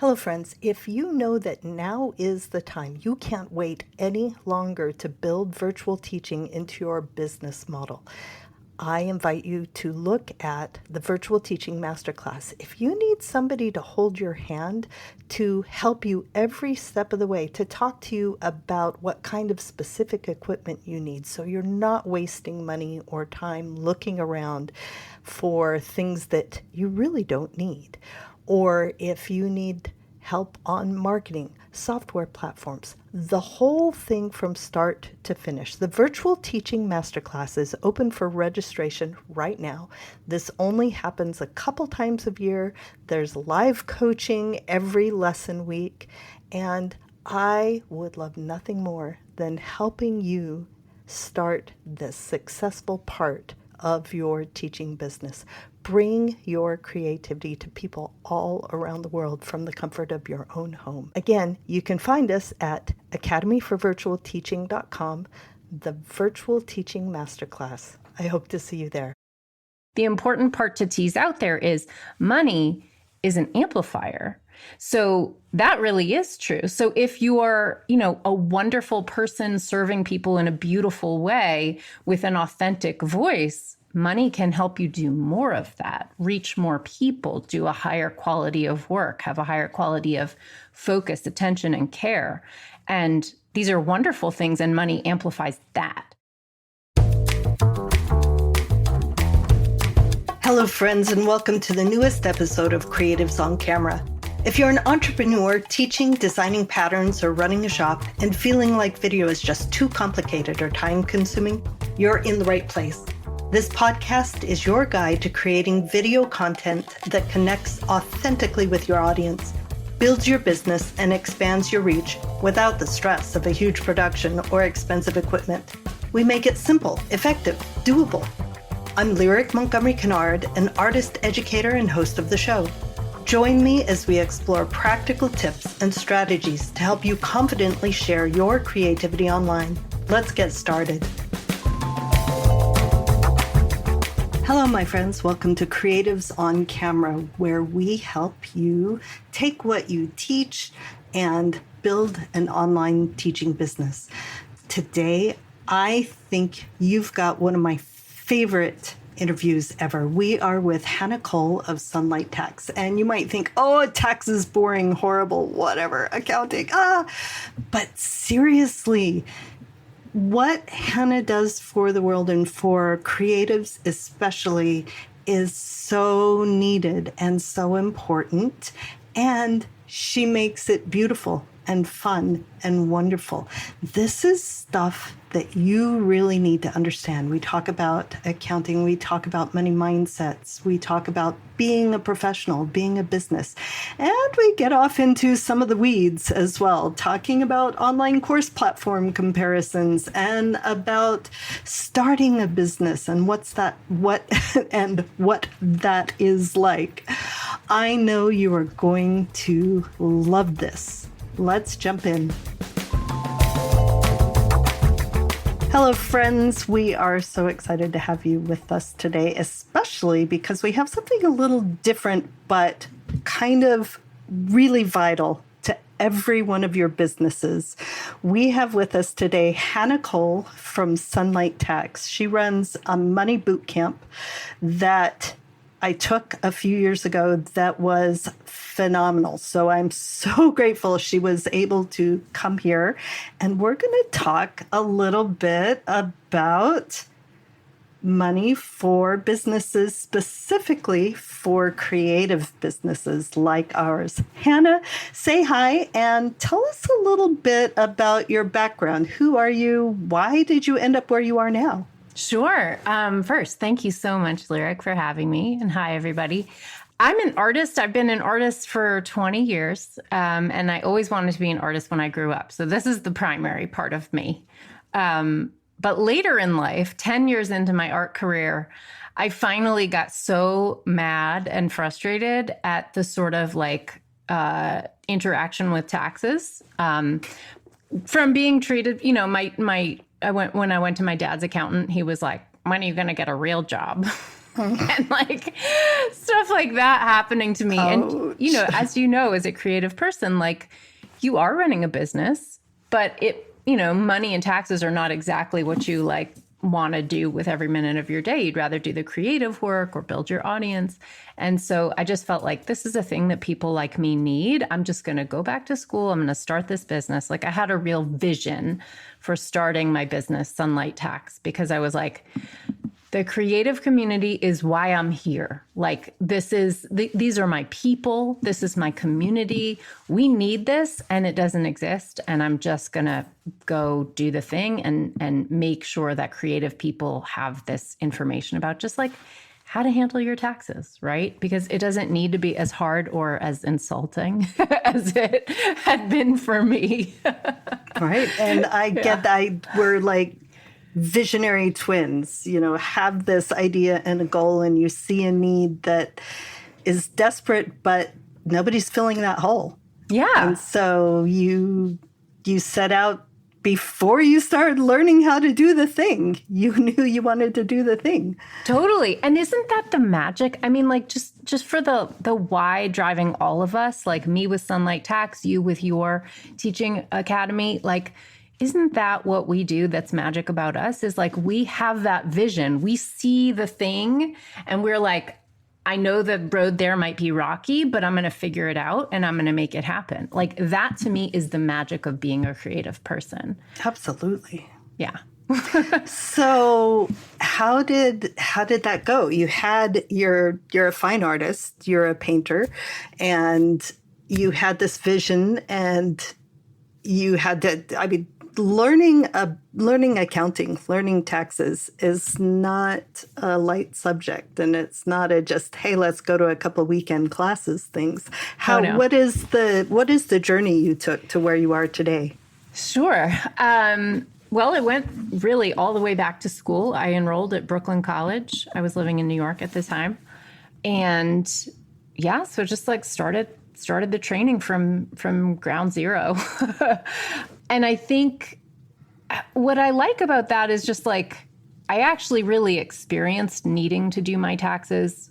Hello, friends. If you know that now is the time, you can't wait any longer to build virtual teaching into your business model, I invite you to look at the Virtual Teaching Masterclass. If you need somebody to hold your hand, to help you every step of the way, to talk to you about what kind of specific equipment you need so you're not wasting money or time looking around for things that you really don't need, or if you need help on marketing, software platforms, the whole thing from start to finish. The Virtual Teaching Masterclass is open for registration right now. This only happens a couple times a year. There's live coaching every lesson week, and I would love nothing more than helping you start this successful part of your teaching business. Bring your creativity to people all around the world from the comfort of your own home. Again, you can find us at academyforvirtualteaching.com, the Virtual Teaching Masterclass. I hope to see you there. The important part to tease out there is money is an amplifier. So that really is true. So if you are, a wonderful person serving people in a beautiful way with an authentic voice, money can help you do more of that, reach more people, do a higher quality of work, have a higher quality of focus, attention, and care. And these are wonderful things, and money amplifies that. Hello, friends, and welcome to the newest episode of Creatives on Camera. If you're an entrepreneur teaching, designing patterns, or running a shop and feeling like video is just too complicated or time-consuming, you're in the right place. This podcast is your guide to creating video content that connects authentically with your audience, builds your business, and expands your reach without the stress of a huge production or expensive equipment. We make it simple, effective, doable. I'm Lyric Montgomery Kinard, an artist, educator, and host of the show. Join me as we explore practical tips and strategies to help you confidently share your creativity online. Let's get started. Hello, my friends. Welcome to Creatives on Camera, where we help you take what you teach and build an online teaching business. Today, I think you've got one of my favorite interviews ever. We are with Hannah Cole of Sunlight Tax. And you might think, oh, tax is boring, horrible, whatever, accounting. But seriously, what Hannah does for the world and for creatives especially is so needed and so important. And she makes it beautiful and fun and wonderful. This is stuff that you really need to understand. We talk about accounting, we talk about money mindsets, we talk about being a professional, being a business, and we get off into some of the weeds as well, talking about online course platform comparisons and about starting a business and what that is like. I know you are going to love this. Let's jump in. Hello, friends. We are so excited to have you with us today, especially because we have something a little different, but kind of really vital to every one of your businesses. We have with us today Hannah Cole from Sunlight Tax. She runs a money boot camp that I took a few years ago that was phenomenal. So I'm so grateful she was able to come here. And we're going to talk a little bit about money for businesses, specifically for creative businesses like ours. Hannah, say hi and tell us a little bit about your background. Who are you? Why did you end up where you are now? Sure. First, thank you so much, Lyric, for having me. And hi, everybody. I'm an artist. I've been an artist for 20 years, and I always wanted to be an artist when I grew up. So this is the primary part of me. But later in life, 10 years into my art career, I finally got so mad and frustrated at the sort of interaction with taxes from being treated, when I went to my dad's accountant, he was like, when are you going to get a real job? and like stuff like that happening to me. Ouch. And, you know, as you know, as a creative person, like you are running a business, but money and taxes are not exactly what you like want to do with every minute of your day. You'd rather do the creative work or build your audience. And so I just felt like this is a thing that people like me need. I'm just going to go back to school. I'm going to start this business. Like I had a real vision for starting my business, Sunlight Tax, because I was like, the creative community is why I'm here. Like these are my people. This is my community. We need this and it doesn't exist. And I'm just going to go do the thing and make sure that creative people have this information about just like how to handle your taxes, right? Because it doesn't need to be as hard or as insulting as it had been for me. Right. And I get that we're like visionary twins, have this idea and a goal, and you see a need that is desperate, but nobody's filling that hole. Yeah. And so you set out before you started learning how to do the thing. You knew you wanted to do the thing. Totally. And isn't that the magic? I mean, like just for the why driving all of us, like me with Sunlight Tax, you with your teaching academy, like isn't that what we do that's magic about us? Is like we have that vision. We see the thing and we're like, I know the road there might be rocky, but I'm going to figure it out and I'm going to make it happen. Like that to me is the magic of being a creative person. Absolutely. Yeah. So how did that go? You're a fine artist, you're a painter, and you had this vision, and you had to, learning accounting, learning taxes is not a light subject, and it's not a just, hey, let's go to a couple weekend classes things. What is the journey you took to where you are today? Sure. Well, it went really all the way back to school. I enrolled at Brooklyn College. I was living in New York at the time. And yeah, so just like started the training from ground zero. And I think what I like about that is just like, I actually really experienced needing to do my taxes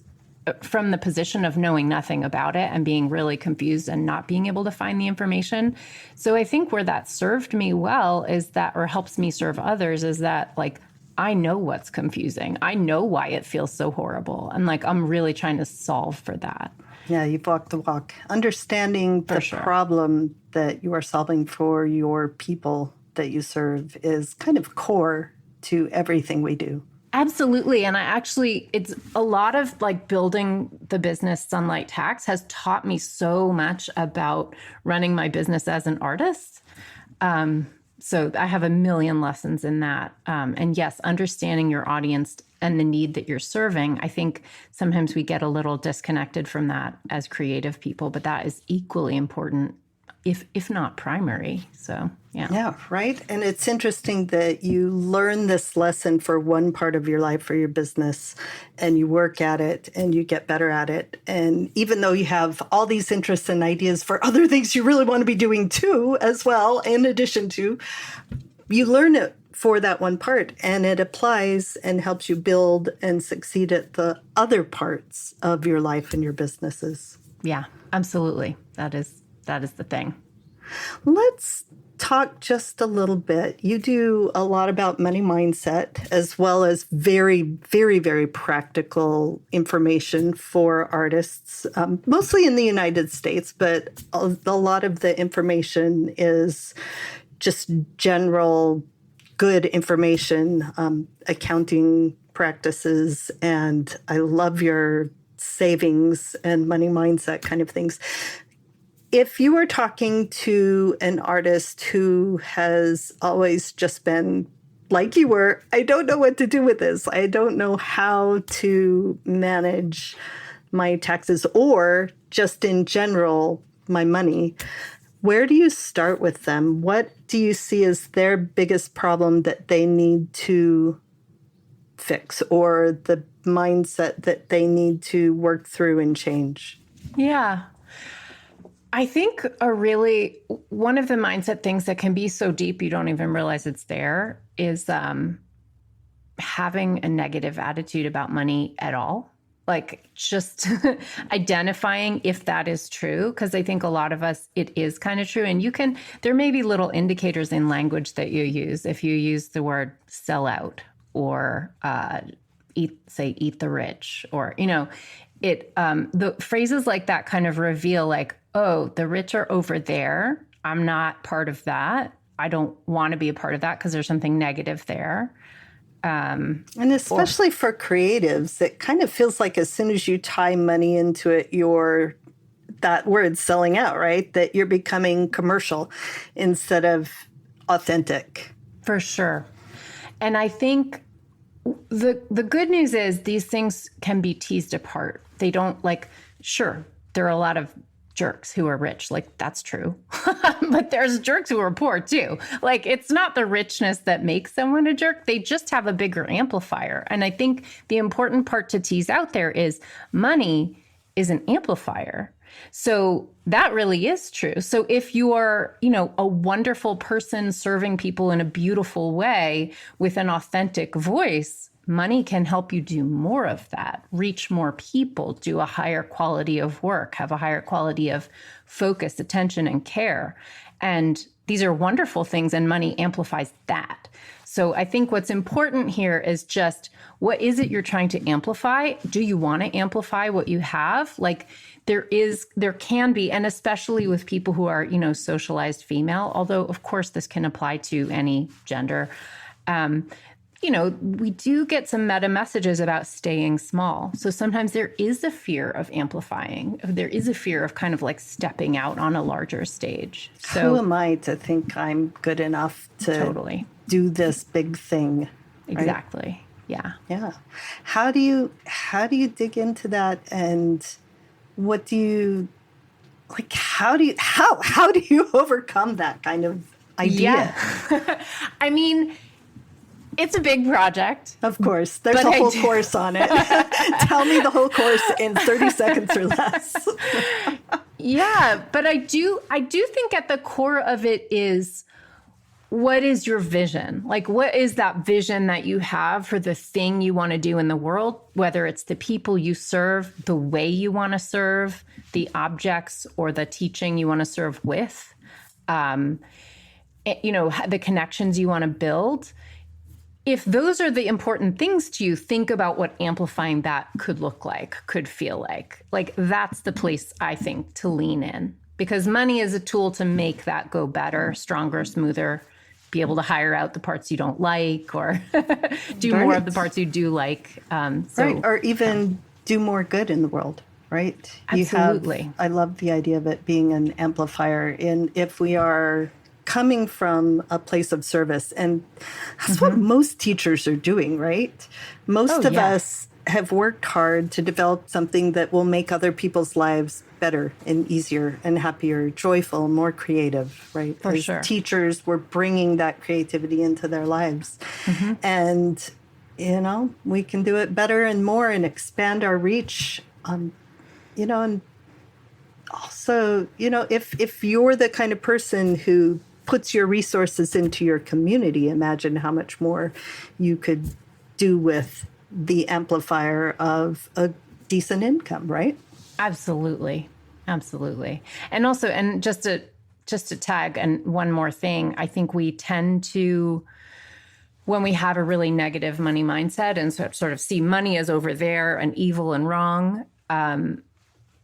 from the position of knowing nothing about it and being really confused and not being able to find the information. So I think where that served me well is that, or helps me serve others, is that like, I know what's confusing. I know why it feels so horrible. And like, I'm really trying to solve for that. Yeah, you've walked the walk. Understanding the problem that you are solving for your people that you serve is kind of core to everything we do. Absolutely. And it's a lot of like building the business Sunlight Tax has taught me so much about running my business as an artist. So I have a million lessons in that. And yes, understanding your audience and the need that you're serving. I think sometimes we get a little disconnected from that as creative people, but that is equally important, if not primary. So, yeah. Yeah, right. And it's interesting that you learn this lesson for one part of your life, for your business, and you work at it and you get better at it. And even though you have all these interests and ideas for other things you really want to be doing too, as well, in addition to, you learn it for that one part, and it applies and helps you build and succeed at the other parts of your life and your businesses. Yeah, absolutely. That is the thing. Let's talk just a little bit. You do a lot about money mindset, as well as very, very, very practical information for artists, mostly in the United States, but a lot of the information is just general good information, accounting practices, and I love your savings and money mindset kind of things. If you were talking to an artist who has always just been like you were, I don't know what to do with this. I don't know how to manage my taxes or just in general, my money. Where do you start with them? What do you see as their biggest problem that they need to fix, or the mindset that they need to work through and change? Yeah. I think one of the mindset things that can be so deep you don't even realize it's there is having a negative attitude about money at all. Like just identifying if that is true, because I think a lot of us, it is kind of true. And there may be little indicators in language that you use. If you use the word sell out or eat the rich, or, the phrases like that kind of reveal like, oh, the rich are over there. I'm not part of that. I don't want to be a part of that because there's something negative there. And especially for creatives, it kind of feels like as soon as you tie money into it, that word selling out, right? That you're becoming commercial instead of authentic. For sure. And I think the good news is these things can be teased apart. They don't sure, there are a lot of jerks who are rich. Like, that's true. But there's jerks who are poor too. Like, it's not the richness that makes someone a jerk. They just have a bigger amplifier. And I think the important part to tease out there is money is an amplifier. So that really is true. So if you are, a wonderful person serving people in a beautiful way with an authentic voice, money can help you do more of that, reach more people, do a higher quality of work, have a higher quality of focus, attention, and care. And these are wonderful things, and money amplifies that. So I think what's important here is just, what is it you're trying to amplify? Do you want to amplify what you have? Like, there can be, and especially with people who are, socialized female, although of course this can apply to any gender, we do get some meta messages about staying small. So sometimes there is a fear of amplifying. There is a fear of kind of like stepping out on a larger stage. So who am I to think I'm good enough to totally do this big thing? Right? Exactly. Yeah. Yeah. How do you dig into that, and what do you like? How do you overcome that kind of idea? Yeah. I mean, it's a big project. Of course. There's a whole course on it. Tell me the whole course in 30 seconds or less. Yeah, but I do think at the core of it is, what is your vision? Like, what is that vision that you have for the thing you want to do in the world, whether it's the people you serve, the way you want to serve, the objects or the teaching you want to serve with, the connections you want to build. If those are the important things to you, think about what amplifying that could look like, could feel like. Like, that's the place, I think, to lean in. Because money is a tool to make that go better, stronger, smoother, be able to hire out the parts you don't like, or do more of the parts you do like. Right, or even do more good in the world, right? Absolutely. I love the idea of it being an amplifier. If we are coming from a place of service, and that's what most teachers are doing, right? Most of us have worked hard to develop something that will make other people's lives better and easier and happier, joyful, more creative, right? For sure. Teachers, we're bringing that creativity into their lives. And, we can do it better and more and expand our reach, and also, if you're the kind of person who puts your resources into your community, imagine how much more you could do with the amplifier of a decent income, right? Absolutely. And also, and just to tag, and one more thing, I think we tend to, when we have a really negative money mindset and sort of see money as over there and evil and wrong,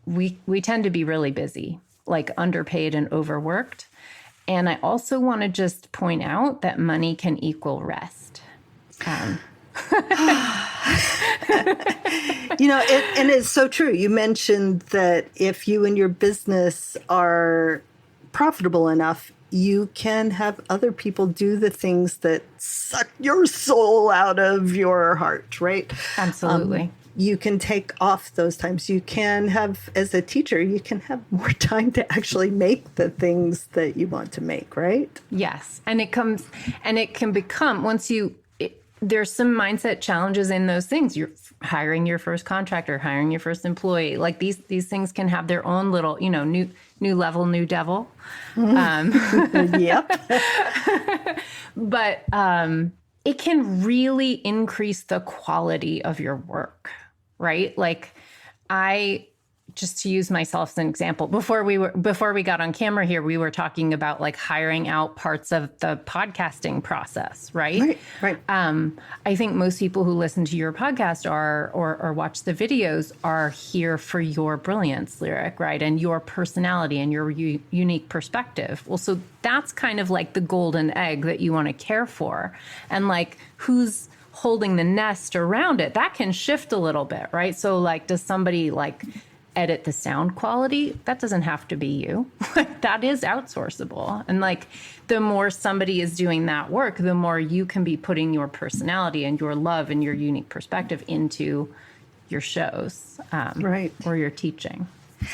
we tend to be really busy, like underpaid and overworked. And I also want to just point out that money can equal rest. And it's so true. You mentioned that if you and your business are profitable enough, you can have other people do the things that suck your soul out of your heart, right? Absolutely. You can take off those times. You can have, as a teacher, you can have more time to actually make the things that you want to make, right? Yes. And it can become, there's some mindset challenges in those things. You're hiring your first contractor, hiring your first employee. Like these things can have their own little, new level, new devil. Yep. But it can really increase the quality of your work, right? Like just to use myself as an example, before we got on camera here, we were talking about like hiring out parts of the podcasting process, right? Right. I think most people who listen to your podcast or watch the videos are here for your brilliance, Lyric, right? And your personality and your unique perspective. Well, so that's kind of like the golden egg that you want to care for. And like who's holding the nest around it, that can shift a little bit, right? So like, does somebody like edit the sound quality? That doesn't have to be you. That is outsourceable. And like the more somebody is doing that work, the more you can be putting your personality and your love and your unique perspective into your shows, Right. or your teaching.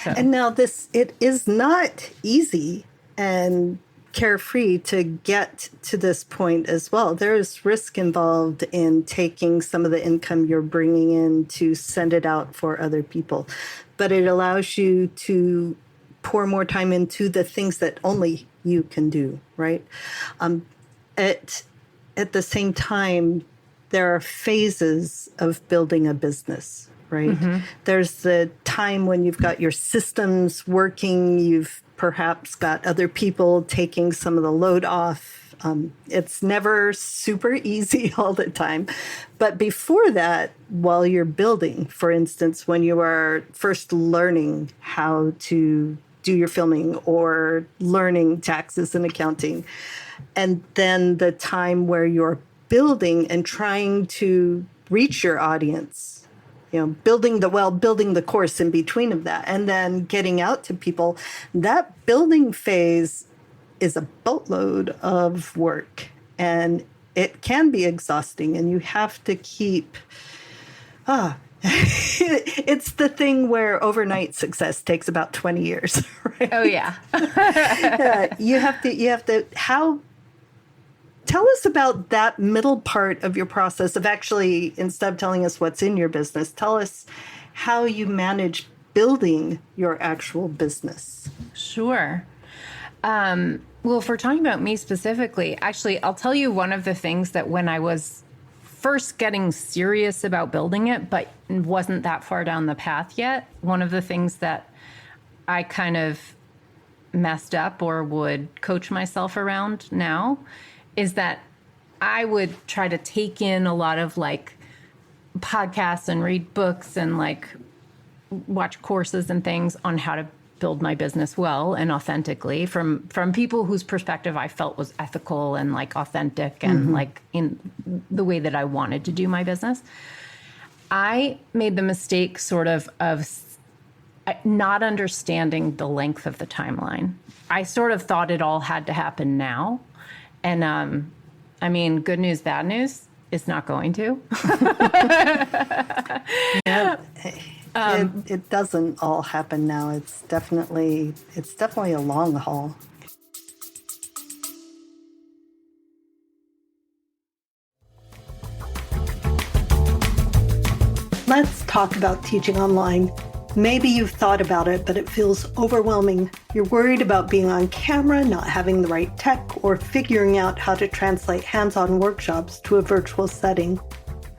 So. And now it is not easy and carefree to get to this point as well. There's risk involved in taking some of the income you're bringing in to send it out for other people. But it allows you to pour more time into the things that only you can do, right? At the same time, there are phases of building a business, right? Mm-hmm. There's the time when you've got your systems working, you've perhaps got other people taking some of the load off. It's never super easy all the time. But before that, while you're building, for instance, when you are first learning how to do your filming or learning taxes and accounting, and then the time where you're building and trying to reach your audience, building the course in between of that, and then getting out to people, that building phase is a boatload of work, and it can be exhausting, and you have to keep, it's the thing where overnight success takes about 20 years, right? Oh yeah. you have to, tell us about that middle part of your process of actually, instead of telling us what's in your business, tell us how you manage building your actual business. Sure. Well, if we're talking about me specifically, actually, I'll tell you one of the things that when I was first getting serious about building it, but wasn't that far down the path yet, one of the things that I kind of messed up or would coach myself around now is that I would try to take in a lot of like podcasts and read books and like watch courses and things on how to build my business well and authentically from people whose perspective I felt was ethical and like authentic and mm-hmm. like in the way that I wanted to do my business. I made the mistake sort of not understanding the length of the timeline. I sort of thought it all had to happen now. And I mean, good news, bad news, it's not going to. Yeah. It doesn't all happen now. It's definitely a long haul. Let's talk about teaching online. Maybe you've thought about it, but it feels overwhelming. You're worried about being on camera, not having the right tech, or figuring out how to translate hands-on workshops to a virtual setting.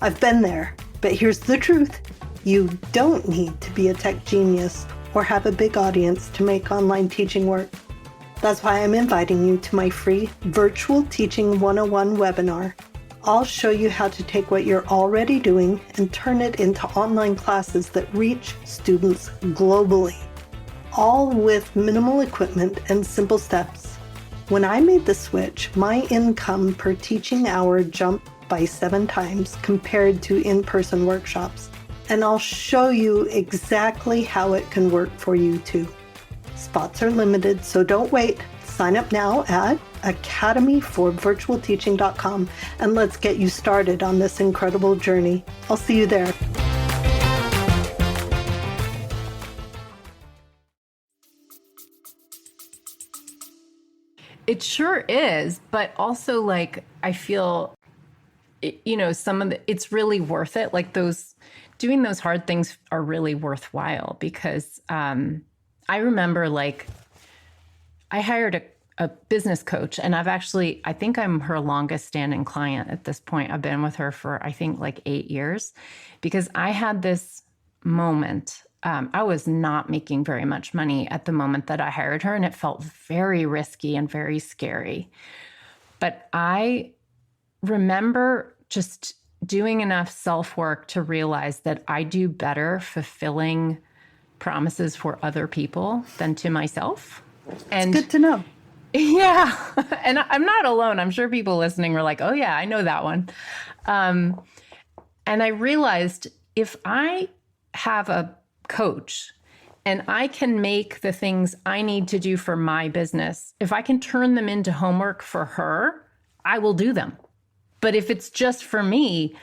I've been there, but here's the truth. You don't need to be a tech genius or have a big audience to make online teaching work. That's why I'm inviting you to my free Virtual Teaching 101 webinar. I'll show you how to take what you're already doing and turn it into online classes that reach students globally, all with minimal equipment and simple steps. When I made the switch, my income per teaching hour jumped by 7 times compared to in-person workshops. And I'll show you exactly how it can work for you too. Spots are limited, so don't wait. Sign up now at academyforvirtualteaching.com and let's get you started on this incredible journey. I'll see you there. It sure is, but also like I feel, it's really worth it. Like doing those hard things are really worthwhile because I remember like I hired a business coach. And I think I'm her longest standing client at this point. I've been with her for, I think, like 8 years, because I had this moment. I was not making very much money at the moment that I hired her, and it felt very risky and very scary. But I remember just doing enough self-work to realize that I do better fulfilling promises for other people than to myself. And Good to know. yeah. And I'm not alone. I'm sure people listening were like, oh yeah, I know that one. And I realized if I have a coach and I can make the things I need to do for my business, if I can turn them into homework for her, I will do them. But if it's just for me,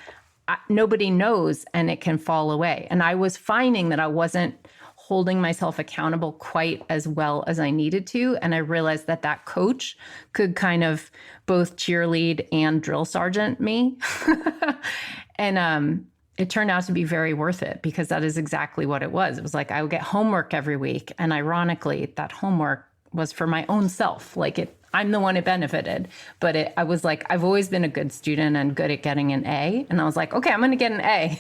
nobody knows and it can fall away. And I was finding that I wasn't holding myself accountable quite as well as I needed to. And I realized that that coach could kind of both cheerlead and drill sergeant me. And it turned out to be very worth it, because that is exactly what it was. It was like I would get homework every week. And ironically, that homework was for my own self. I'm the one who benefited. But I was like, I've always been a good student and good at getting an A. And I was like, okay, I'm going to get an A.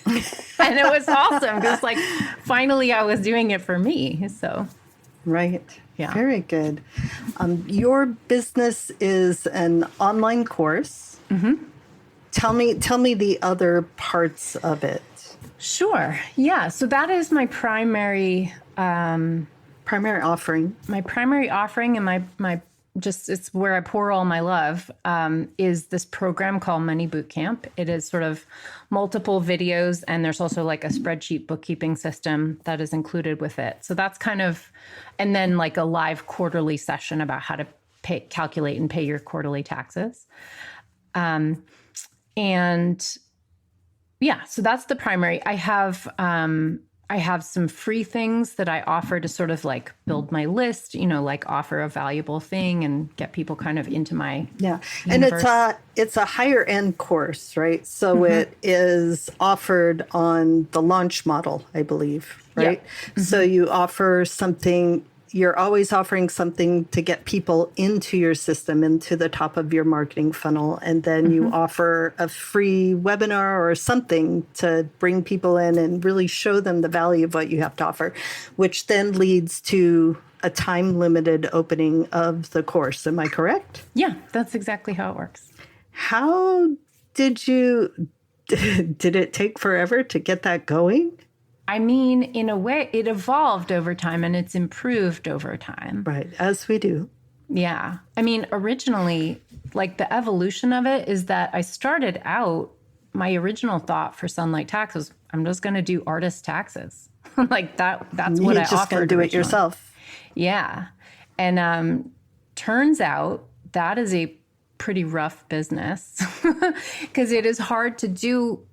And it was awesome, because like finally I was doing it for me. So. Right. Yeah. Very good. Your business is an online course. Mm-hmm. Tell me the other parts of it. Sure. Yeah. So that is my primary Offering. My primary offering, and my it's where I pour all my love, is this program called Money Bootcamp. It is sort of multiple videos, and there's also like a spreadsheet bookkeeping system that is included with it. So that's kind of, and then like a live quarterly session about how to calculate and pay your quarterly taxes. And yeah, so that's the primary. I have some free things that I offer to sort of like build my list, like offer a valuable thing and get people kind of into my universe. And it's a higher end course, right? So mm-hmm. It is offered on the launch model, I believe, right? Yeah. Mm-hmm. So you're always offering something to get people into your system, into the top of your marketing funnel. And then mm-hmm. you offer a free webinar or something to bring people in and really show them the value of what you have to offer, which then leads to a time-limited opening of the course. Am I correct? Yeah, that's exactly how it works. How did it take forever to get that going? I mean, in a way, it evolved over time and it's improved over time. Right, as we do. Yeah. I mean, originally, like the evolution of it is that I started out, my original thought for Sunlight Tax was, I'm just going to do artist taxes. Like that's what I offered. You're just going to do it yourself. Yeah. And turns out that is a pretty rough business, because it is hard to do.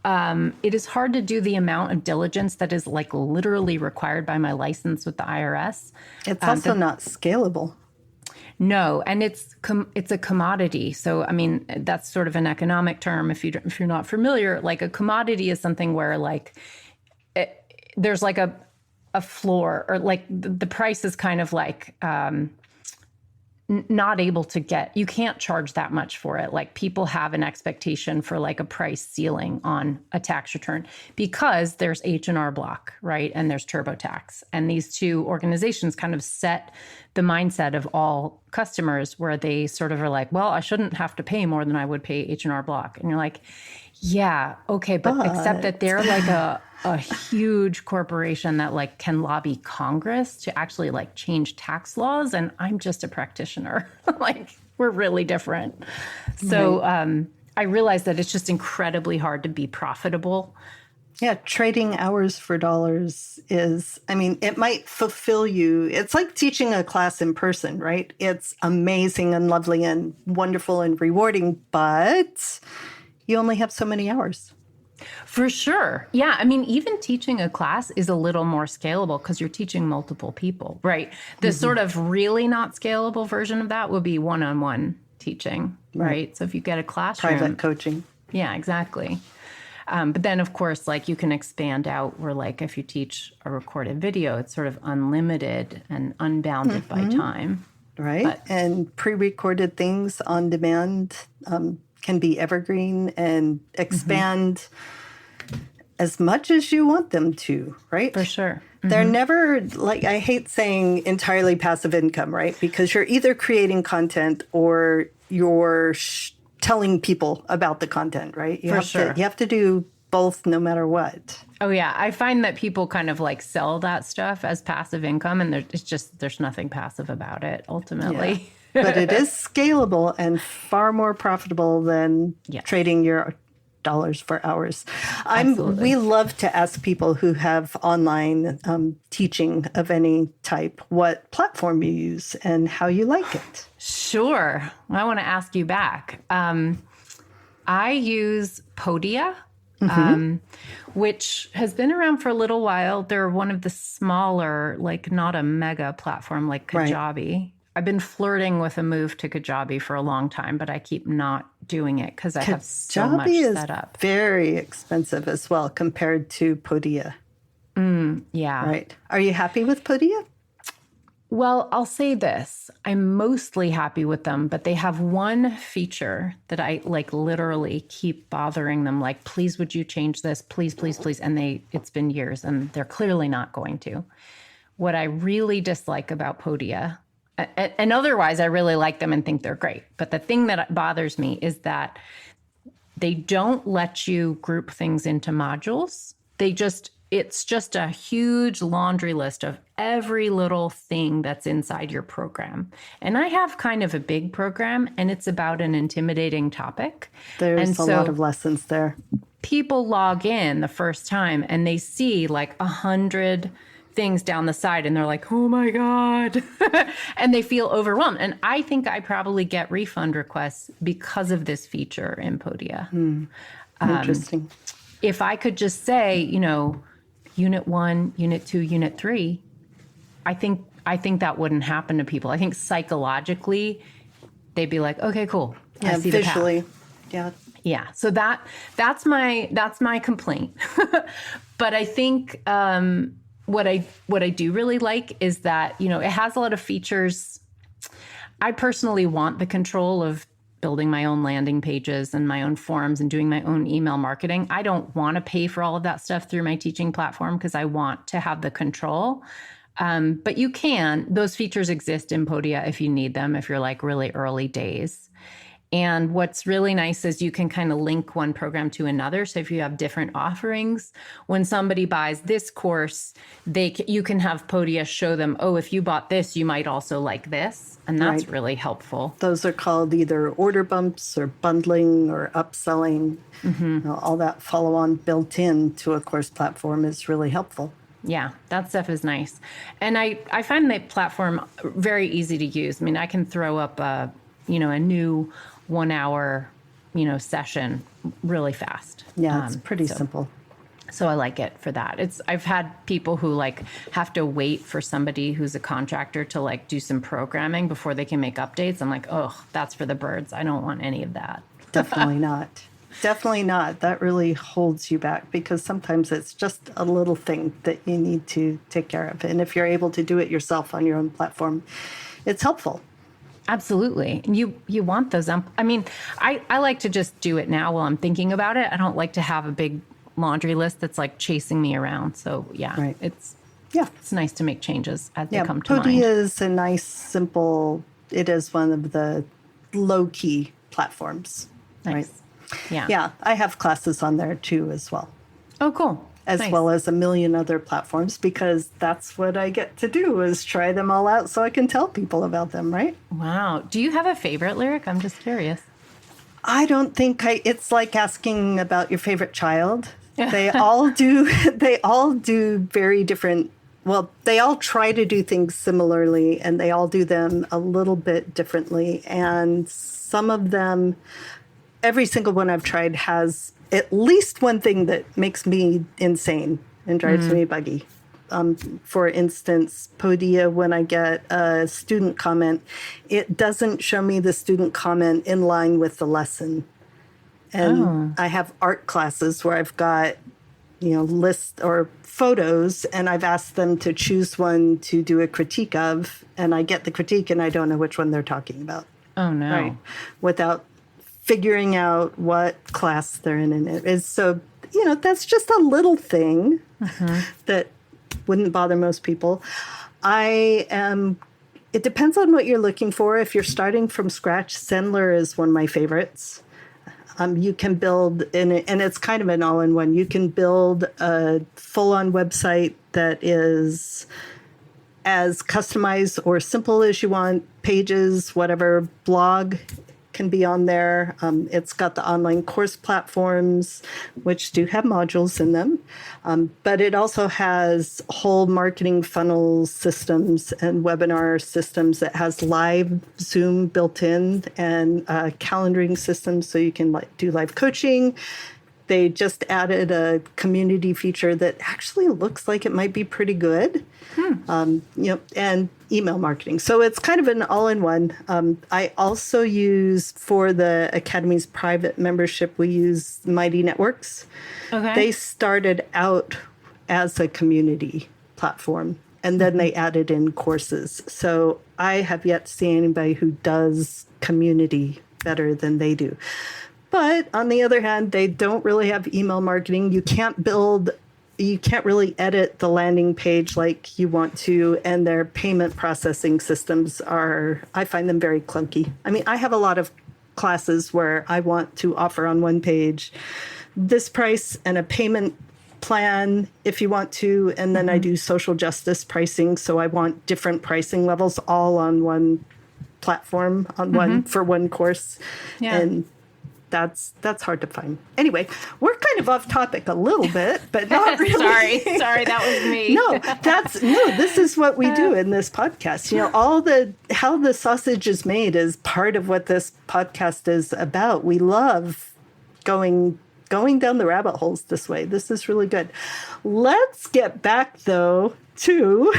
It is hard to do the amount of diligence that is like literally required by my license with the IRS. It's also not scalable. No, and it's a commodity. So, I mean, that's sort of an economic term. If you're not familiar, like a commodity is something where like there's like a floor, or like the price is kind of like not able to you can't charge that much for it. Like people have an expectation for like a price ceiling on a tax return, because there's H&R Block, right? And there's TurboTax. And these two organizations kind of set the mindset of all customers, where they sort of are like, well, I shouldn't have to pay more than I would pay H&R Block. And you're like, yeah, okay. But except that they're like a huge corporation that like can lobby Congress to actually like change tax laws. And I'm just a practitioner. Like we're really different. So I realized that it's just incredibly hard to be profitable. Yeah, trading hours for dollars is, I mean, it might fulfill you. It's like teaching a class in person, right? It's amazing and lovely and wonderful and rewarding, but you only have so many hours. For sure. Yeah. I mean, even teaching a class is a little more scalable because you're teaching multiple people, right? The mm-hmm. sort of really not scalable version of that would be one-on-one teaching, right? So if you get a classroom. Private coaching. Yeah, exactly. But then, of course, like you can expand out where like if you teach a recorded video, it's sort of unlimited and unbounded mm-hmm. by time. right? But And pre-recorded things on demand can be evergreen and expand as much as you want them to, right? for sure. They're never, like, I hate saying entirely passive income, right? Because you're either creating content or you're telling people about the content, right? You For have sure. to, you have to do both no matter what. Oh yeah, I find that people kind of like sell that stuff as passive income, and there's nothing passive about it ultimately. But it is scalable and far more profitable than Yes. trading your dollars for hours. Absolutely. We love to ask people who have online teaching of any type what platform you use and how you like it. Sure. I want to ask you back. I use Podia, which has been around for a little while. They're one of the smaller, like not a mega platform like Right. Kajabi. I've been flirting with a move to Kajabi for a long time, but I keep not doing it because I have so much Kajabi is set up. very expensive as well compared to Podia, Yeah. right? Are you happy with Podia? Well, I'll say this. I'm mostly happy with them, but they have one feature that I like literally keep bothering them. Like, please, would you change this? Please, please, please. And it's been years and they're clearly not going to. What I really dislike about Podia, and otherwise I really like them and think they're great. But the thing that bothers me is that they don't let you group things into modules. It's just a huge laundry list of every little thing that's inside your program. And I have kind of a big program and it's about an intimidating topic. There's a lot of lessons there. People log in the first time and they see like 100 things down the side and they're like, oh my God. And they feel overwhelmed. And I think I probably get refund requests because of this feature in Podia. Interesting. If I could just say, unit 1, unit 2, unit 3, I think that wouldn't happen to people. I think psychologically they'd be like, okay, cool. Yeah, I see the path. visually. Yeah. Yeah. So that's my complaint. But I think what I do really like is that, it has a lot of features. I personally want the control of building my own landing pages and my own forms and doing my own email marketing. I don't want to pay for all of that stuff through my teaching platform because I want to have the control. But you can. Those features exist in Podia if you need them, if you're like really early days. And what's really nice is you can kind of link one program to another. So if you have different offerings, when somebody buys this course, you can have Podia show them, oh, if you bought this, you might also like this. And that's really helpful. Those are called either order bumps or bundling or upselling. All that follow-on built in to a course platform is really helpful. Yeah, that stuff is nice. And I find the platform very easy to use. I mean, I can throw up a new 1 hour, session really fast. Yeah, it's pretty simple. So I like it for that. I've had people who like have to wait for somebody who's a contractor to like do some programming before they can make updates. I'm like, oh, that's for the birds. I don't want any of that. Definitely not. Definitely not. That really holds you back because sometimes it's just a little thing that you need to take care of. And if you're able to do it yourself on your own platform, it's helpful. Absolutely. You want those. I like to just do it now while I'm thinking about it. I don't like to have a big laundry list that's like chasing me around. So yeah, it's nice to make changes as they come to mind. Podia is a nice, simple, it is one of the low key platforms. Nice. Right? Yeah. Yeah. I have classes on there too as well. Oh, cool. As well as a million other platforms, because that's what I get to do is try them all out so I can tell people about them, right? Wow. Do you have a favorite lyric? I'm just curious. I don't think it's like asking about your favorite child. They all do very different, well, they all try to do things similarly and they all do them a little bit differently. And some of them, every single one I've tried has at least one thing that makes me insane and drives me buggy. For instance, Podia, when I get a student comment, it doesn't show me the student comment in line with the lesson. And I have art classes where I've got list or photos, and I've asked them to choose one to do a critique of, and I get the critique and I don't know which one they're talking about. Oh, no. Right. Without figuring out what class they're in. And it is so, that's just a little thing that wouldn't bother most people. It depends on what you're looking for. If you're starting from scratch, Sendler is one of my favorites. You can build, and it's kind of an all-in-one. You can build a full-on website that is as customized or simple as you want. Pages, whatever, blog can be on there. It's got the online course platforms, which do have modules in them. But it also has whole marketing funnel systems and webinar systems. It has live Zoom built in and calendaring systems so you can do live coaching. They just added a community feature that actually looks like it might be pretty good. And email marketing. So it's kind of an all-in-one. I also use, for the Academy's private membership, we use Mighty Networks. Okay. They started out as a community platform, and then they added in courses. So I have yet to see anybody who does community better than they do. But on the other hand, they don't really have email marketing. You can't really edit the landing page like you want to, and their payment processing systems I find them very clunky. I mean, I have a lot of classes where I want to offer on one page this price and a payment plan if you want to, and then I do social justice pricing, so I want different pricing levels all on one platform, for one course. Yeah. And that's hard to find. Anyway, we're kind of off topic a little bit, but not really. Sorry, that was me. This is what we do in this podcast. How the sausage is made is part of what this podcast is about. We love going down the rabbit holes this way. This is really good. Let's get back though to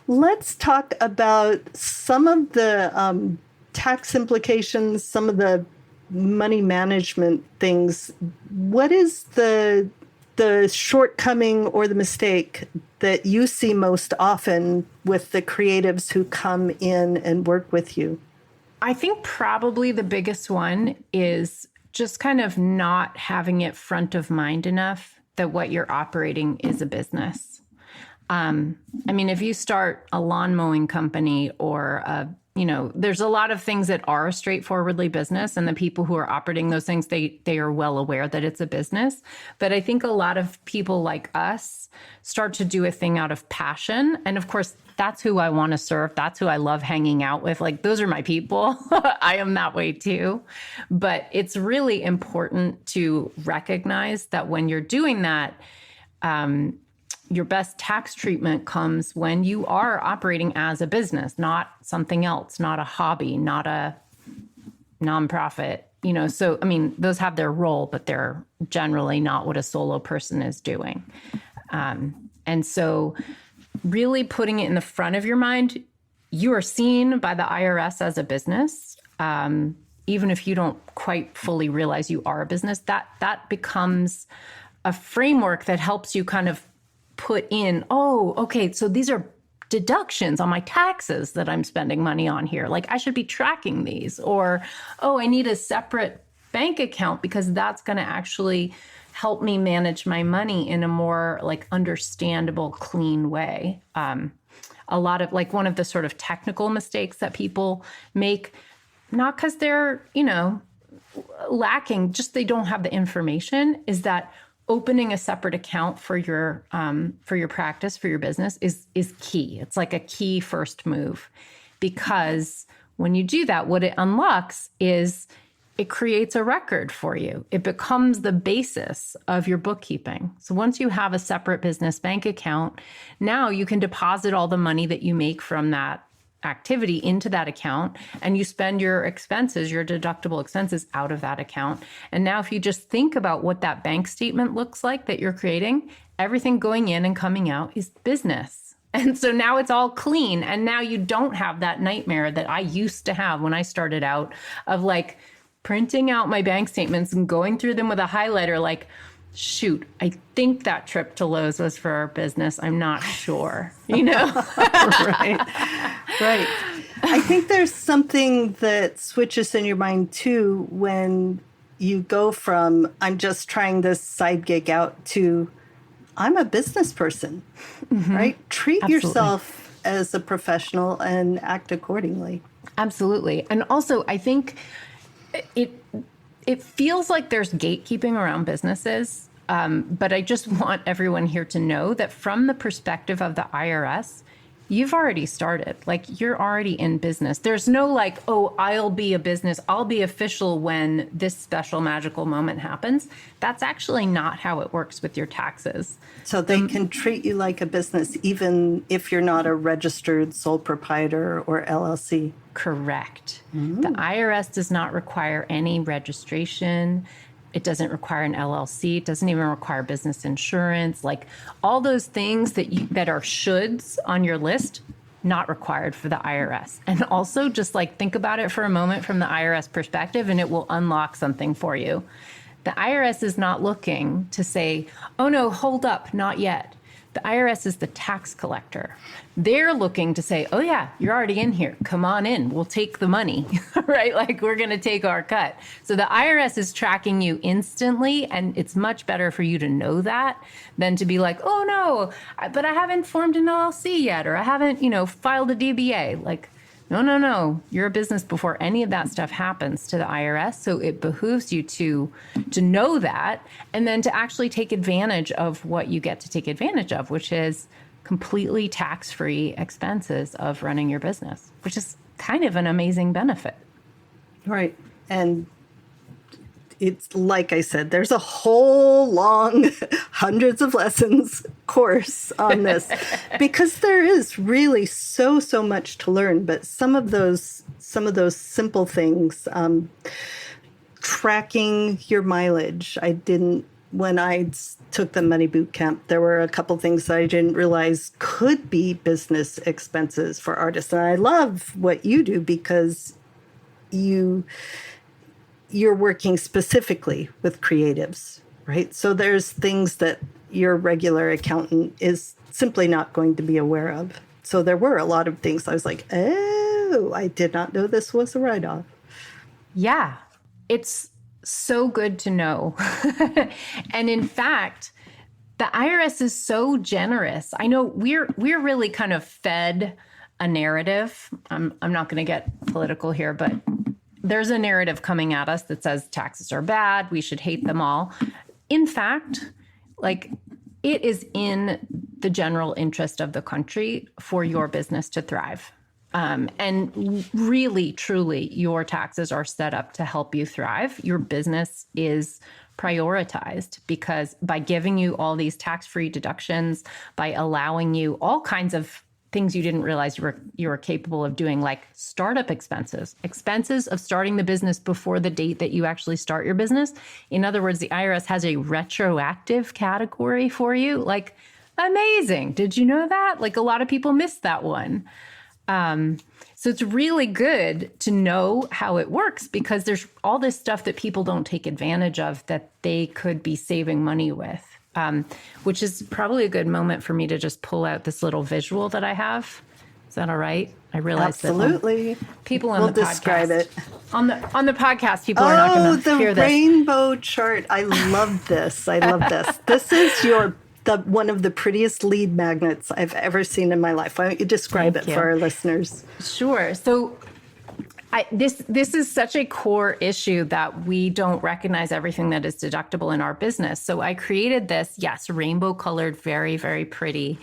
let's talk about some of the tax implications, some of the money management things. What is the shortcoming or the mistake that you see most often with the creatives who come in and work with you? I think probably the biggest one is just kind of not having it front of mind enough that what you're operating is a business. If you start a lawn mowing company or there's a lot of things that are straightforwardly business, and the people who are operating those things, they are well aware that it's a business. But I think a lot of people like us start to do a thing out of passion. And of course, that's who I want to serve. That's who I love hanging out with. Like, those are my people. I am that way too. But it's really important to recognize that when you're doing that, your best tax treatment comes when you are operating as a business, not something else, not a hobby, not a nonprofit. So, those have their role, but they're generally not what a solo person is doing. And so really putting it in the front of your mind, you are seen by the IRS as a business. Even if you don't quite fully realize you are a business, that becomes a framework that helps you kind of put in, so these are deductions on my taxes that I'm spending money on here. Like, I should be tracking these. Or, I need a separate bank account because that's going to actually help me manage my money in a more understandable, clean way. A lot of one of the sort of technical mistakes that people make, not because they're, lacking, just they don't have the information, is that opening a separate account for your practice, for your business is key. It's like a key first move, because when you do that, what it unlocks is it creates a record for you. It becomes the basis of your bookkeeping. So once you have a separate business bank account, now you can deposit all the money that you make from that activity into that account, and you spend your expenses, your deductible expenses, out of that account. And now if you just think about what that bank statement looks like that you're creating, everything going in and coming out is business. And so now it's all clean. And now you don't have that nightmare that I used to have when I started out of printing out my bank statements and going through them with a highlighter, shoot, I think that trip to Lowe's was for our business. I'm not sure, you know? Right. Right. I think there's something that switches in your mind too when you go from I'm just trying this side gig out to I'm a business person, right? Treat Absolutely. yourself as a professional and act accordingly. Absolutely. And also, I think it feels like there's gatekeeping around businesses. But I just want everyone here to know that from the perspective of the IRS, you've already started. Like, you're already in business. There's no like, oh, I'll be a business, I'll be official when this special magical moment happens. That's actually not how it works with your taxes. So they can treat you like a business even if you're not a registered sole proprietor or LLC. Correct. The IRS does not require any registration. It doesn't require an LLC. It doesn't even require business insurance. Like, all those things that are shoulds on your list, not required for the IRS. And also, just like, think about it for a moment from the IRS perspective, and it will unlock something for you. The IRS is not looking to say, oh no, hold up, not yet. The IRS is the tax collector. They're looking to say, oh yeah, you're already in here. Come on in. We'll take the money, right? Like, we're going to take our cut. So the IRS is tracking you instantly, and it's much better for you to know that than to be like, oh no, but I haven't formed an LLC yet, or I haven't, filed a DBA. Like, no. You're a business before any of that stuff happens to the IRS. So it behooves you to know that, and then to actually take advantage of what you get to take advantage of, which is completely tax-free expenses of running your business, which is kind of an amazing benefit. Right. And it's like I said, there's a whole long hundreds of lessons course on this because there is really so much to learn. But some of those simple things, tracking your mileage. When I took the money boot camp, there were a couple things that I didn't realize could be business expenses for artists. And I love what you do because you're working specifically with creatives, right? So there's things that your regular accountant is simply not going to be aware of. So there were a lot of things I was like, oh, I did not know this was a write-off. Yeah, it's so good to know. And in fact, the IRS is so generous. I know we're really kind of fed a narrative. I'm not going to get political here, but there's a narrative coming at us that says taxes are bad, we should hate them all. In fact, like, it is in the general interest of the country for your business to thrive. And really, truly, your taxes are set up to help you thrive. Your business is prioritized because by giving you all these tax-free deductions, by allowing you all kinds of things you didn't realize you were capable of doing, like startup expenses of starting the business before the date that you actually start your business. In other words, the IRS has a retroactive category for you. Like, amazing. Did you know that? Like, a lot of people missed that one. So it's really good to know how it works because there's all this stuff that people don't take advantage of that they could be saving money with. Which is probably a good moment for me to just pull out this little visual that I have. Is that all right? I realize absolutely. That people on we'll the describe podcast, it. on the podcast, people are not going to hear this. Oh, the rainbow chart! I love this. This is one of the prettiest lead magnets I've ever seen in my life. Why don't you describe it for our listeners? Sure. So this is such a core issue that we don't recognize everything that is deductible in our business. So I created this, rainbow colored, very, very pretty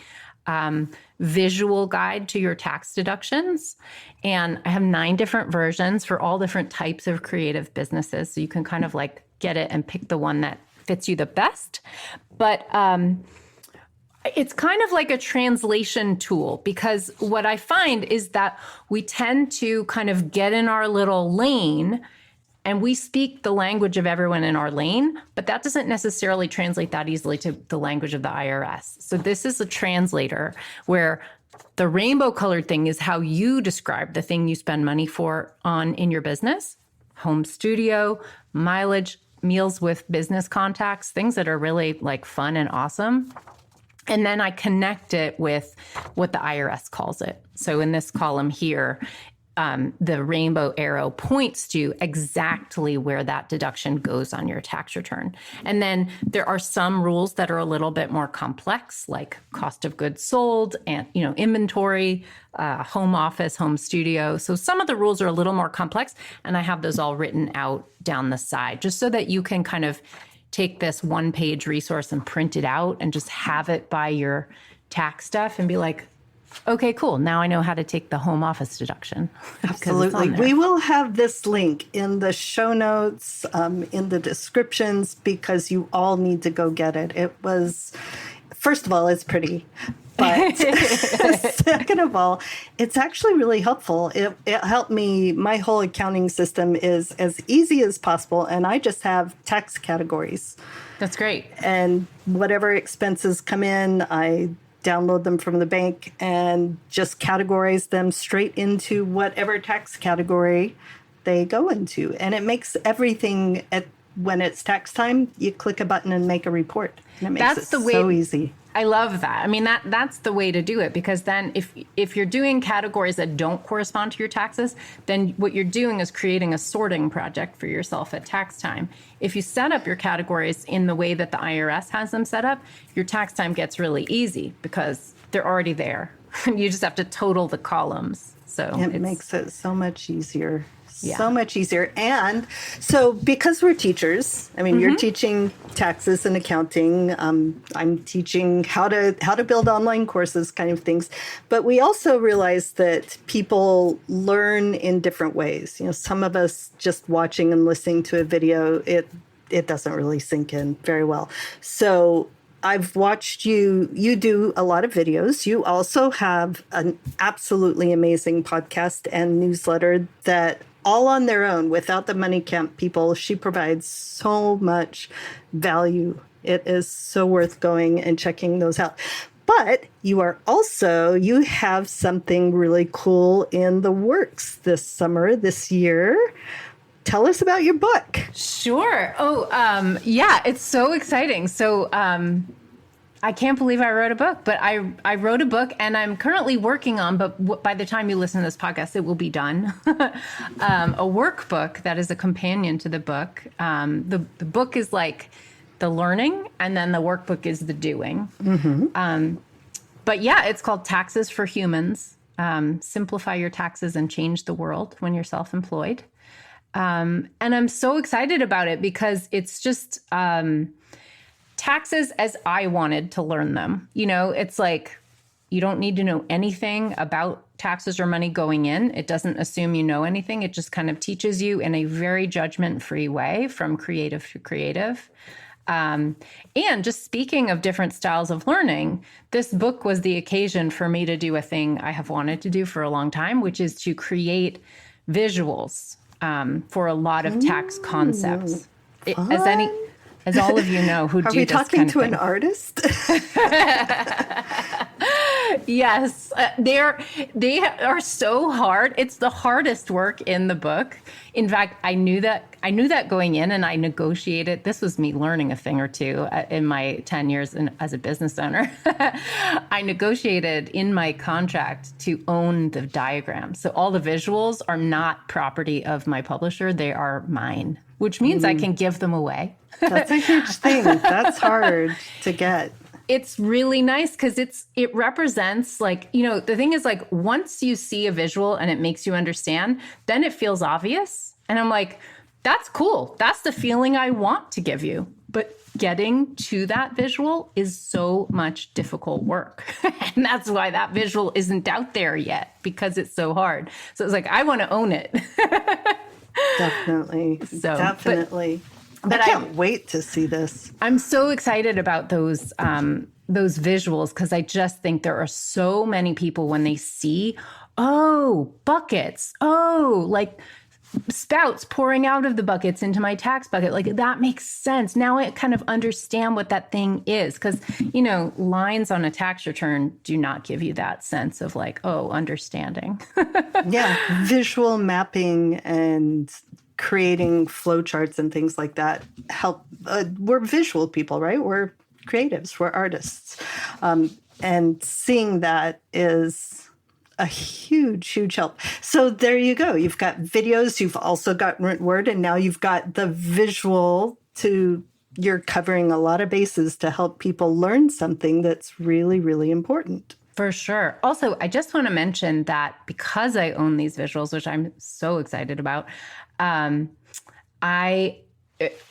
visual guide to your tax deductions. And I have 9 different versions for all different types of creative businesses. So you can kind of like get it and pick the one that fits you the best. But it's kind of like a translation tool because what I find is that we tend to kind of get in our little lane and we speak the language of everyone in our lane, but that doesn't necessarily translate that easily to the language of the IRS. So this is a translator where the rainbow colored thing is how you describe the thing you spend money for in your business: home studio, mileage, meals with business contacts, things that are really like fun and awesome. And then I connect it with what the IRS calls it. So in this column here, the rainbow arrow points to exactly where that deduction goes on your tax return. And then there are some rules that are a little bit more complex, like cost of goods sold and, inventory, home office, home studio. So some of the rules are a little more complex, and I have those all written out down the side, just so that you can kind of take this one-page resource and print it out and just have it by your tax stuff and be like, okay, cool. Now I know how to take the home office deduction. Absolutely. We will have this link in the show notes, in the descriptions, because you all need to go get it. It was, first of all, it's pretty. But second of all, it's actually really helpful. It helped me. My whole accounting system is as easy as possible, and I just have tax categories. That's great. And whatever expenses come in, I download them from the bank and just categorize them straight into whatever tax category they go into. And it makes everything, when it's tax time, you click a button and make a report. And it makes so easy. I love that. I mean, that's the way to do it, because then if you're doing categories that don't correspond to your taxes, then what you're doing is creating a sorting project for yourself at tax time. If you set up your categories in the way that the IRS has them set up, your tax time gets really easy because they're already there. You just have to total the columns. So it makes it so much easier. So much easier. And so because we're teachers, I mean, you're teaching taxes and accounting. I'm teaching how to build online courses, kind of things. But we also realize that people learn in different ways. Some of us just watching and listening to a video, it doesn't really sink in very well. So I've watched you do a lot of videos. You also have an absolutely amazing podcast and newsletter that all on their own, without the Money Camp people, she provides so much value. It is so worth going and checking those out. But you have something really cool in the works this year. Tell us about your book. Sure. Yeah, it's so exciting. So, I can't believe I wrote a book, but I wrote a book, and I'm currently working on, but by the time you listen to this podcast, it will be done, a workbook that is a companion to the book. The book is like the learning, and then the workbook is the doing. But yeah, it's called Taxes for Humans. Simplify your taxes and change the world when you're self-employed. And I'm so excited about it because it's just taxes as I wanted to learn them. It's like you don't need to know anything about taxes or money going in. It doesn't assume you know anything. It just kind of teaches you in a very judgment-free way from creative to creative. And just speaking of different styles of learning, this book was the occasion for me to do a thing I have wanted to do for a long time, which is to create visuals for a lot of tax concepts. As all of you know who do this kind of thing. Are we talking to an artist? Yes, they are so hard. It's the hardest work in the book. In fact, I knew that going in, and I negotiated. This was me learning a thing or two in my 10 years as a business owner. I negotiated in my contract to own the diagram. So all the visuals are not property of my publisher. They are mine, which means I can give them away. That's a huge thing. That's hard to get. It's really nice because it represents the thing is once you see a visual and it makes you understand, then it feels obvious. And I'm like, that's cool. That's the feeling I want to give you. But getting to that visual is so much difficult work. And that's why that visual isn't out there yet, because it's so hard. So it's like, I want to own it. Definitely. Definitely. But I can't wait to see this. I'm so excited about those visuals because I just think there are so many people when they see, buckets, spouts pouring out of the buckets into my tax bucket. That makes sense. Now I kind of understand what that thing is because, lines on a tax return do not give you that sense of understanding. Yeah. Visual mapping and creating flowcharts and things like that help. We're visual people, right? We're creatives, we're artists. And seeing that is a huge, huge help. So there you go. You've got videos, you've also got written word, and now you've got the visual you're covering a lot of bases to help people learn something that's really, really important. For sure. Also, I just want to mention that because I own these visuals, which I'm so excited about, I'm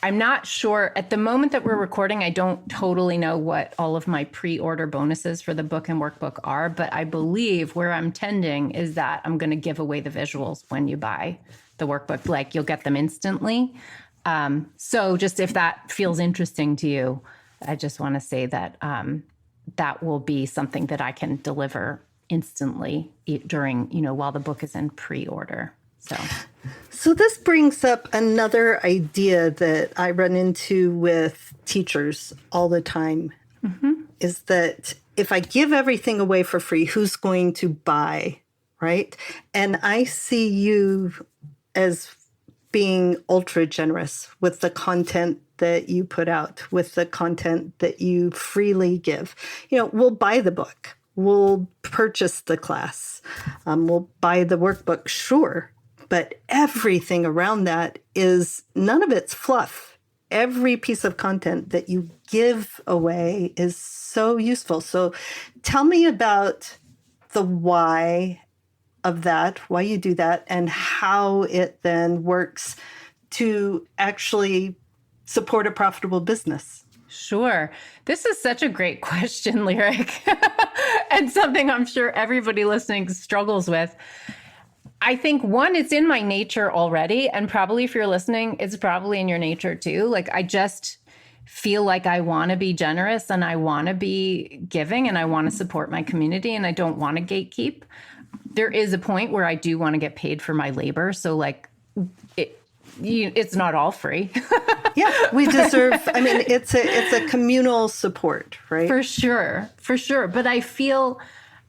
not sure at the moment that we're recording. I don't totally know what all of my pre-order bonuses for the book and workbook are, but I believe where I'm tending is that I'm going to give away the visuals when you buy the workbook. Like, you'll get them instantly. So just if that feels interesting to you, I just want to say that that will be something that I can deliver instantly during, while the book is in pre-order. So this brings up another idea that I run into with teachers all the time, is that if I give everything away for free, who's going to buy, right? And I see you as being ultra generous with the content that you put out, with the content that you freely give. We'll buy the book, we'll purchase the class, we'll buy the workbook, sure. But everything around that is, none of it's fluff. Every piece of content that you give away is so useful. So tell me about the why of that, why you do that, and how it then works to actually support a profitable business. Sure. This is such a great question, Lyric, and something I'm sure everybody listening struggles with. I think, one, it's in my nature already. And probably if you're listening, it's probably in your nature too. Like, I just feel like I want to be generous and I want to be giving and I want to support my community and I don't want to gatekeep. There is a point where I do want to get paid for my labor. So like, it's not all free. Yeah, we deserve, it's a communal support, right? For sure. But I feel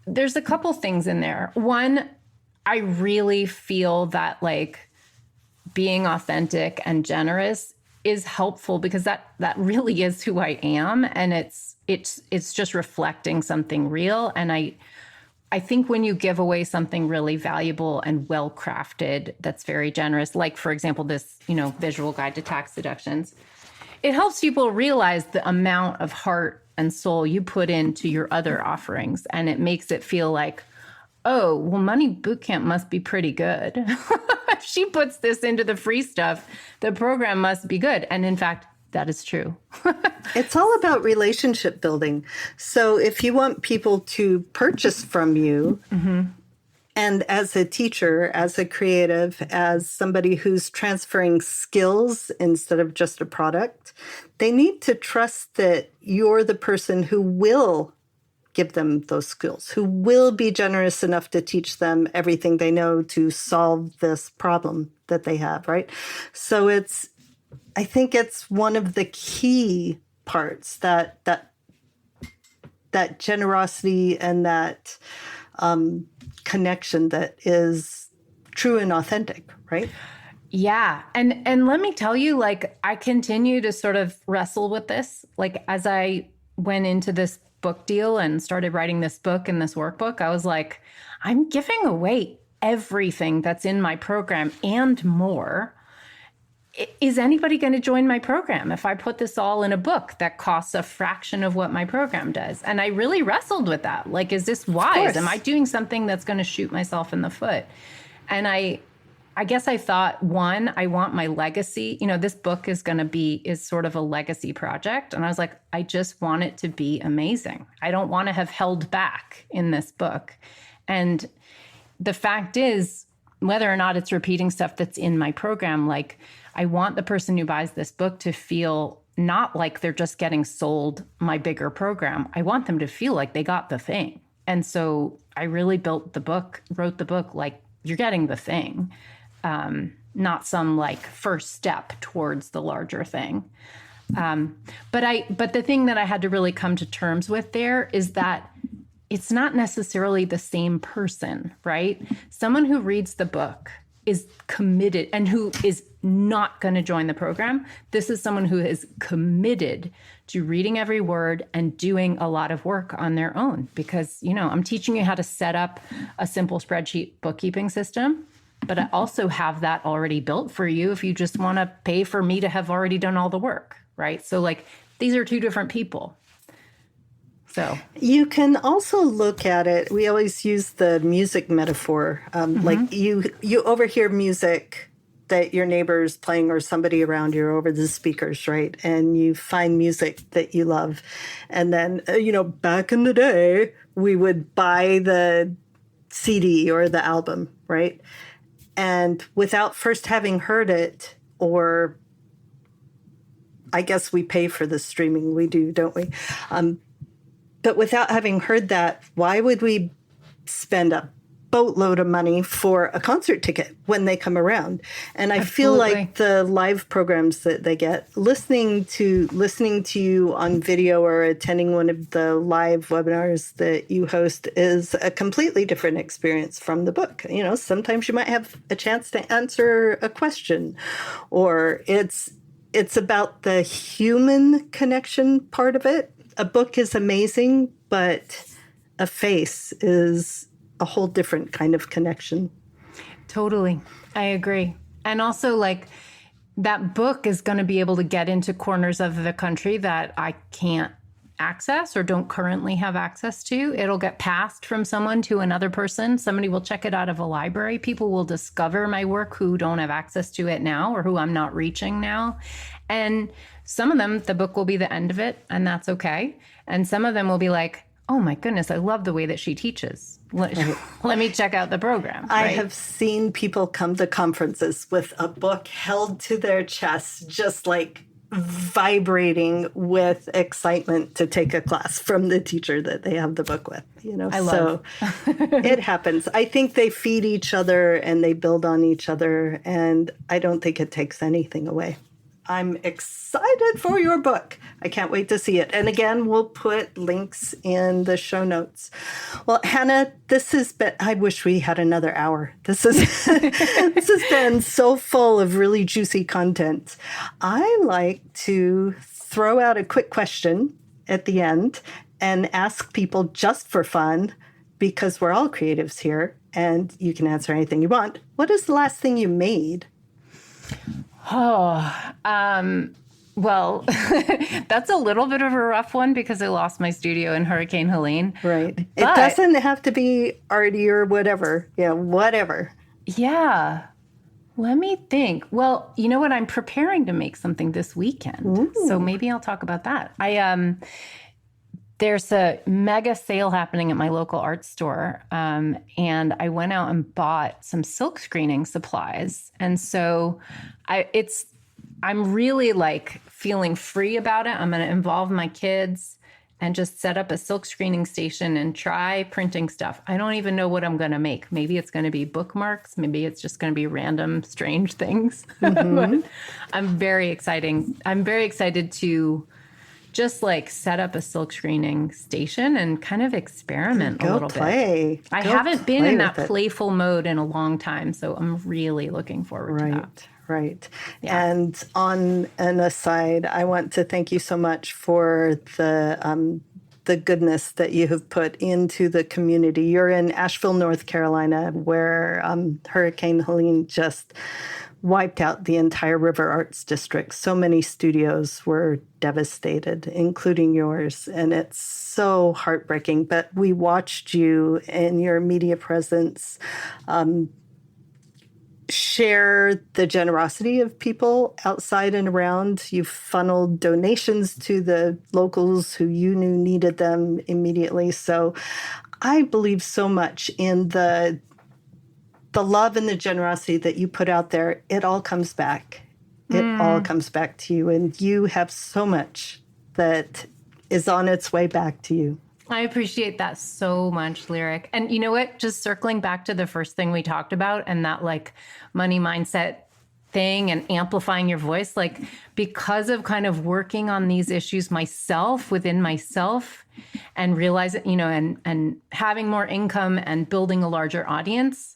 there's a couple things in there. One, I really feel that like being authentic and generous is helpful because that really is who I am. And it's just reflecting something real. And I think when you give away something really valuable and well-crafted, that's very generous, like, for example, this, visual guide to tax deductions, it helps people realize the amount of heart and soul you put into your other offerings. And it makes it feel like, oh, well, Money Bootcamp must be pretty good. If she puts this into the free stuff, the program must be good. And in fact, that is true. It's all about relationship building. So if you want people to purchase from you, and as a teacher, as a creative, as somebody who's transferring skills instead of just a product, they need to trust that you're the person who will give them those skills, who will be generous enough to teach them everything they know to solve this problem that they have, right? So I think it's one of the key parts, that generosity and that connection that is true and authentic, right? Yeah. And let me tell you, like, I continue to sort of wrestle with this. Like, as I went into this book deal and started writing this book and this workbook, I was like, I'm giving away everything that's in my program and more. Is anybody going to join my program if I put this all in a book that costs a fraction of what my program does? And I really wrestled with that. Like, is this wise? Am I doing something that's going to shoot myself in the foot? And I guess I thought, one, I want my legacy. This book is sort of a legacy project. And I was like, I just want it to be amazing. I don't want to have held back in this book. And the fact is, whether or not it's repeating stuff that's in my program, like, I want the person who buys this book to feel not like they're just getting sold my bigger program. I want them to feel like they got the thing. And so I really wrote the book like, you're getting the thing. Not some like first step towards the larger thing. But the thing that I had to really come to terms with there is that it's not necessarily the same person, right? Someone who reads the book is committed and who is not going to join the program. This is someone who is committed to reading every word and doing a lot of work on their own, because, I'm teaching you how to set up a simple spreadsheet bookkeeping system, but I also have that already built for you if you just want to pay for me to have already done all the work, right? So like, these are two different people. So you can also look at it. We always use the music metaphor. Like you overhear music that your neighbor's playing or somebody around you over the speakers, right? And you find music that you love. And then, back in the day, we would buy the CD or the album, right? And without first having heard it, or I guess we pay for the streaming, we do, don't we? But without having heard that, why would we spend a boatload of money for a concert ticket when they come around? And I feel like the live programs that they get, listening to you on video or attending one of the live webinars that you host is a completely different experience from the book. Sometimes you might have a chance to answer a question, or it's about the human connection part of it. A book is amazing, but a face is a whole different kind of connection. Totally. I agree. And also, like, that book is going to be able to get into corners of the country that I can't access or don't currently have access to. It'll get passed from someone to another person. Somebody will check it out of a library. People will discover my work who don't have access to it now, or who I'm not reaching now. And some of them, the book will be the end of it, and that's okay. And some of them will be like, oh my goodness, I love the way that she teaches. Let me check out the program. I have seen people come to conferences with a book held to their chest, just like vibrating with excitement to take a class from the teacher that they have the book with. I love. So it happens. I think they feed each other and they build on each other, and I don't think it takes anything away. I'm excited for your book. I can't wait to see it. And again, we'll put links in the show notes. Well, Hannah, this has been, I wish we had another hour. This has been so full of really juicy content. I like to throw out a quick question at the end and ask people just for fun, because we're all creatives here and you can answer anything you want. What is the last thing you made? Well, that's a little bit of a rough one because I lost my studio in Hurricane Helene. Right. It doesn't have to be arty or whatever. Yeah, whatever. Yeah. Let me think. Well, you know what? I'm preparing to make something this weekend. Ooh. So maybe I'll talk about that. There's a mega sale happening at my local art store. And I went out and bought some silk screening supplies. And so I'm really like feeling free about it. I'm going to involve my kids and just set up a silk screening station and try printing stuff. I don't even know what I'm going to make. Maybe it's going to be bookmarks. Maybe it's just going to be random, strange things. Mm-hmm. But I'm very excited to just like set up a silk screening station and kind of experiment a little bit. I haven't been in that playful mode in a long time, so I'm really looking forward to that. Right. Yeah. And on an aside, I want to thank you so much for the goodness that you have put into the community. You're in Asheville, North Carolina, where Hurricane Helene just wiped out the entire River Arts District. So many studios were devastated, including yours. And it's so heartbreaking. But we watched you and your media presence share the generosity of people outside and around. You funneled donations to the locals who you knew needed them immediately. So I believe so much in the love and the generosity that you put out there. It all comes back. It all comes back to you. And you have so much that is on its way back to you. I appreciate that so much, Lyric. And you know what? Just circling back to the first thing we talked about and that like money mindset thing and amplifying your voice, like because of kind of working on these issues myself within myself and realizing, and having more income and building a larger audience,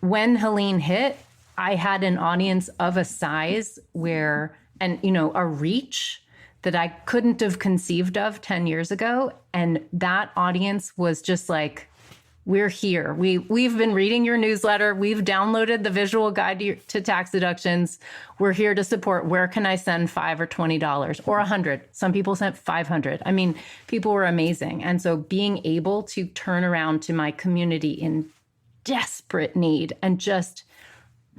when Helene hit, I had an audience of a size where, and, a reach that I couldn't have conceived of 10 years ago. And that audience was just like, we're here. We've been reading your newsletter. We've downloaded the visual guide to tax deductions. We're here to support. Where can I send $5 or $20 or $100? Some people sent $500. I mean, people were amazing. And so being able to turn around to my community in desperate need and just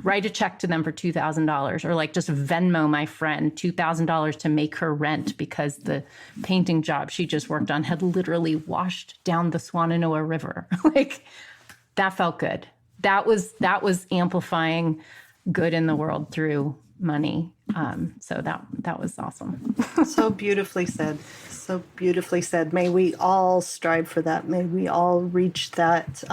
write a check to them for $2,000, or like just Venmo my friend $2,000 to make her rent because the painting job she just worked on had literally washed down the Swananoa River. Like, that felt good. That was amplifying good in the world through money. So that was awesome. So beautifully said. So beautifully said. May we all strive for that. May we all reach that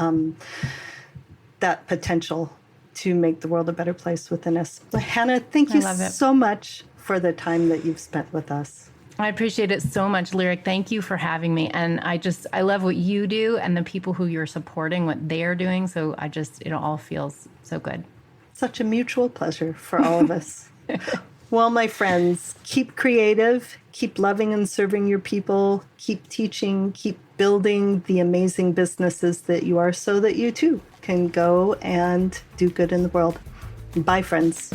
that potential to make the world a better place within us. Hannah, thank you so much for the time that you've spent with us. I appreciate it so much, Lyric. Thank you for having me. And I love what you do and the people who you're supporting, what they're doing. So it all feels so good. Such a mutual pleasure for all of us. Well, my friends, keep creative, keep loving and serving your people, keep teaching, keep building the amazing businesses that you are so that you too can go and do good in the world. Bye, friends.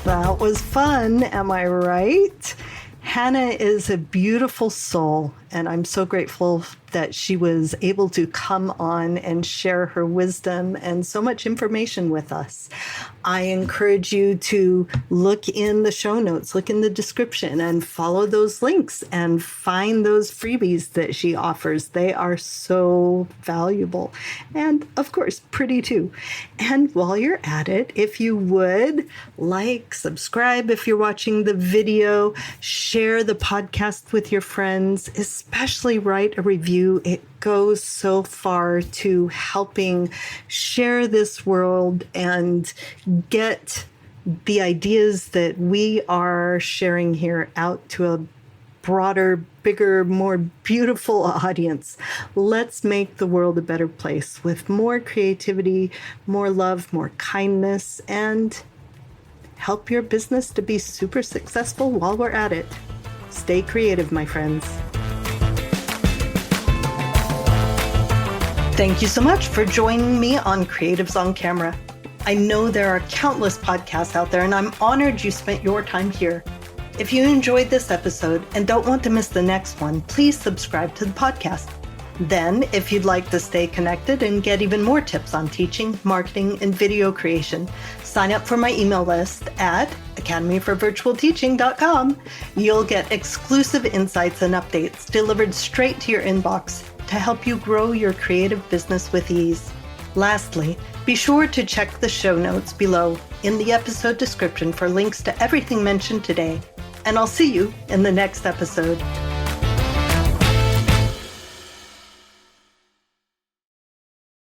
That was fun, am I right? Hannah is a beautiful soul, and I'm so grateful that she was able to come on and share her wisdom and so much information with us. I encourage you to look in the show notes, look in the description, and follow those links and find those freebies that she offers. They are so valuable and, of course, pretty too. And while you're at it, if you would like, subscribe if you're watching the video, share the podcast with your friends, especially write a review. It goes so far to helping share this world and get the ideas that we are sharing here out to a broader, bigger, more beautiful audience. Let's make the world a better place with more creativity, more love, more kindness, and help your business to be super successful while we're at it. Stay creative, my friends. Thank you so much for joining me on Creatives on Camera. I know there are countless podcasts out there, and I'm honored you spent your time here. If you enjoyed this episode and don't want to miss the next one, please subscribe to the podcast. Then, if you'd like to stay connected and get even more tips on teaching, marketing, and video creation, sign up for my email list at academyforvirtualteaching.com. You'll get exclusive insights and updates delivered straight to your inbox to help you grow your creative business with ease. Lastly, be sure to check the show notes below in the episode description for links to everything mentioned today. And I'll see you in the next episode.